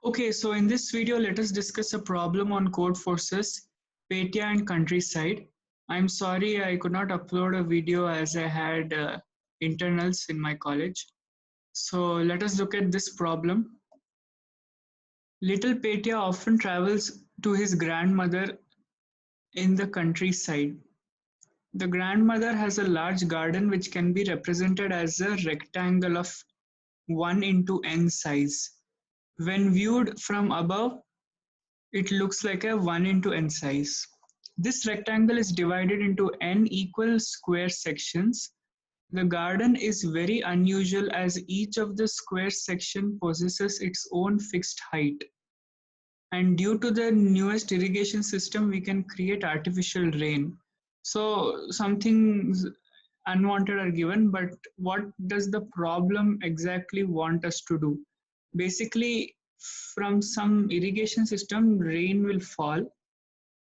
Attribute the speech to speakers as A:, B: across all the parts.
A: Okay, so in this video, let us discuss a problem on Codeforces, Petya and countryside. I'm sorry I could not upload a video as I had internals in my college. So let us look at this problem. Little Petya often travels to his grandmother in the countryside. The grandmother has a large garden which can be represented as a rectangle of 1 into n size. When viewed from above, it looks like a 1 into n size. This rectangle is divided into n equal square sections. The garden is very unusual as each of the square section possesses its own fixed height. And due to the newest irrigation system, we can create artificial rain. So some things unwanted are given, but what does the problem exactly want us to do? Basically, from some irrigation system, rain will fall.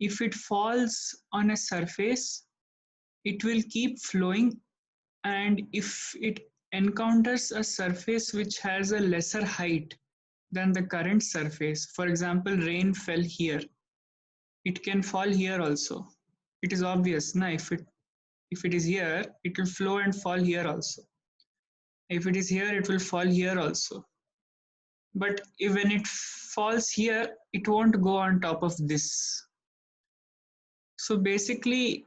A: If it falls on a surface, it will keep flowing, and if it encounters a surface which has a lesser height than the current surface, for example, rain fell here, it can fall here also. It is obvious, na? If it is here, it will flow and fall here also. If it is here, it will fall here also. But if when it falls here, it won't go on top of this. So basically,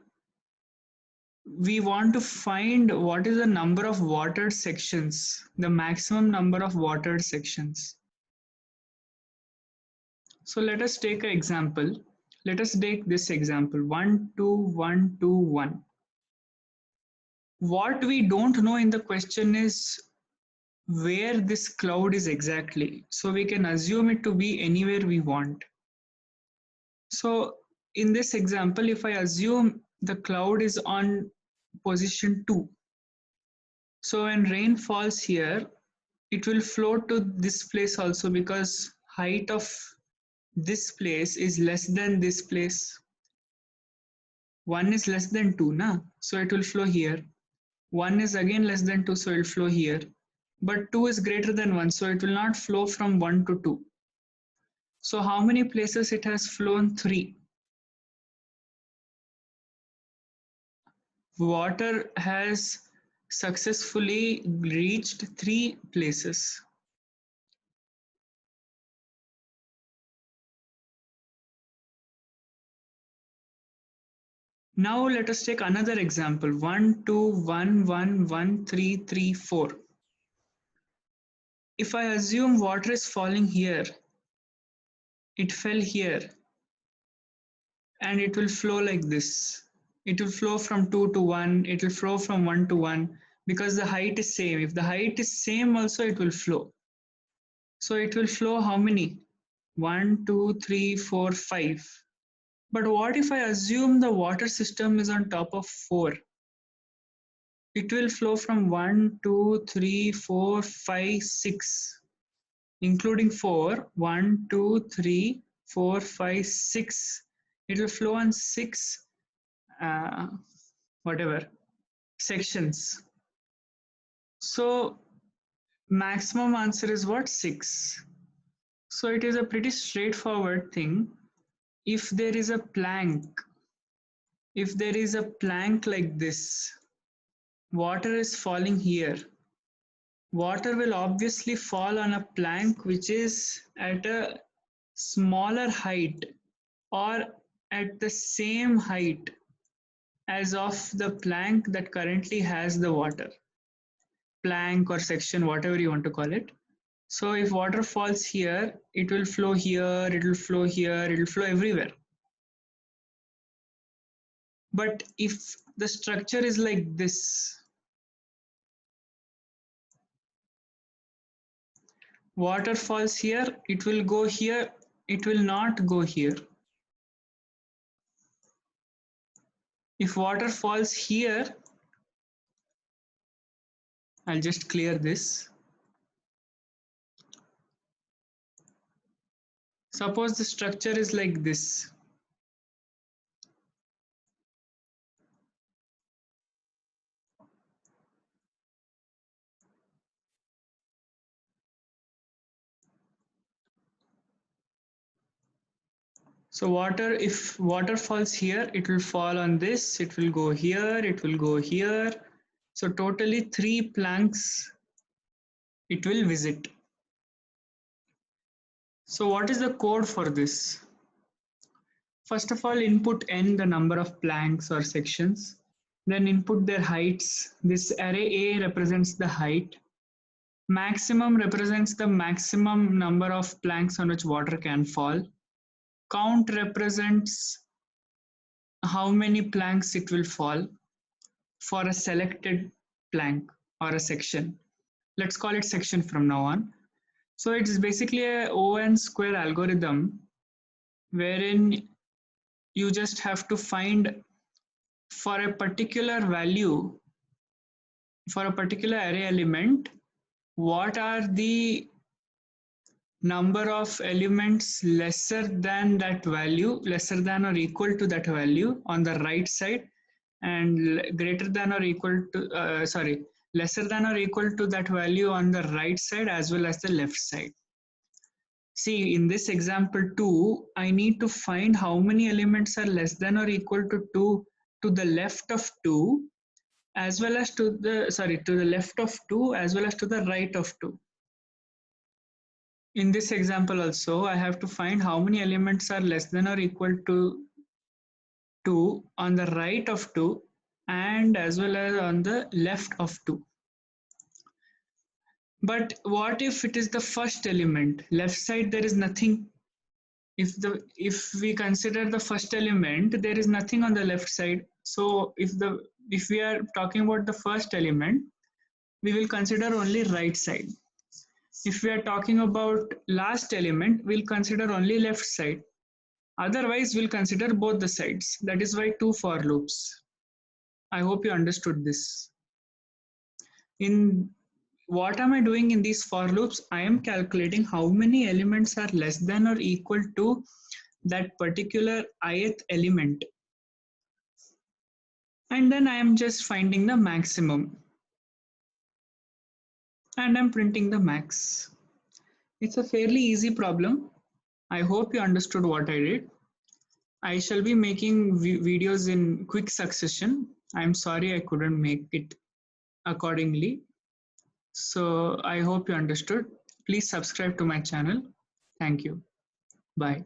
A: we want to find what is the number of watered sections, the maximum number of watered sections. So let us take an example. Let us take this example 1, 2, 1, 2, 1. What we don't know in the question is where this cloud is exactly. So we can assume it to be anywhere we want. So in this example, if I assume the cloud is on position 2, so when rain falls here, it will flow to this place also because height of this place is less than this place. 1 is less than 2, na? So it will flow here. 1 is again less than 2, so it will flow here. But 2 is greater than 1, so it will not flow from 1 to 2. So how many places it has flown? 3. Water has successfully reached 3 places. Now let us take another example 1, 2, 1, 1, 1, 3, 3, 4. If I assume water is falling here, it fell here, and it will flow like this. It will flow from 2 to 1, it will flow from 1 to 1 because the height is same. If the height is same also, it will flow. So it will flow how many? 1, 2, 3, 4, 5. But what if I assume the water system is on top of 4? It will flow from 1, 2, 3, 4, 5, 6, including 4. 1, 2, 3, 4, 5, 6. It will flow on 6, whatever, sections. So maximum answer is what? 6. So it is a pretty straightforward thing. If there is a plank, like this, water is falling here. Water will obviously fall on a plank which is at a smaller height or at the same height as of the plank that currently has the water. Plank or section, whatever you want to call it. So if water falls here, it will flow here, it will flow here, it will flow everywhere. But if the structure is like this, water falls here, it will go here, it will not go here. If water falls here, I'll just clear this. Suppose the structure is like this. So water, if water falls here, it will fall on this, it will go here, it will go here. So totally 3 planks it will visit. So what is the code for this? First of all, input n, the number of planks or sections. Then input their heights. This array A represents the height. Maximum represents the maximum number of planks on which water can fall. Count represents how many planks it will fall for a selected plank or a section. Let's call it section from now on. So it's basically a O(n) square algorithm wherein you just have to find for a particular value, for a particular array element, what are the number of elements lesser than that value, lesser than or equal to that value on the right side, and greater than or equal to, lesser than or equal to that value on the right side as well as the left side. See, in this example 2, I need to find how many elements are less than or equal to 2 to the left of 2 as well as to the left of 2 as well as to the right of 2. In this example also, I have to find how many elements are less than or equal to 2 on the right of 2 and as well as on the left of 2. But what if it is the first element? Left side there is nothing. If we consider the first element, there is nothing on the left side. So if we are talking about the first element, we will consider only right side. If we are talking about last element, we'll consider only left side. Otherwise, we'll consider both the sides. That is why 2 for loops. I hope you understood this. In what am I doing in these for loops? I am calculating how many elements are less than or equal to that particular ith element. And then I am just finding the maximum. And I'm printing the max. It's a fairly easy problem. I hope you understood what I did. I shall be making videos in quick succession. I'm sorry I couldn't make it accordingly. So I hope you understood. Please subscribe to my channel. Thank you. Bye.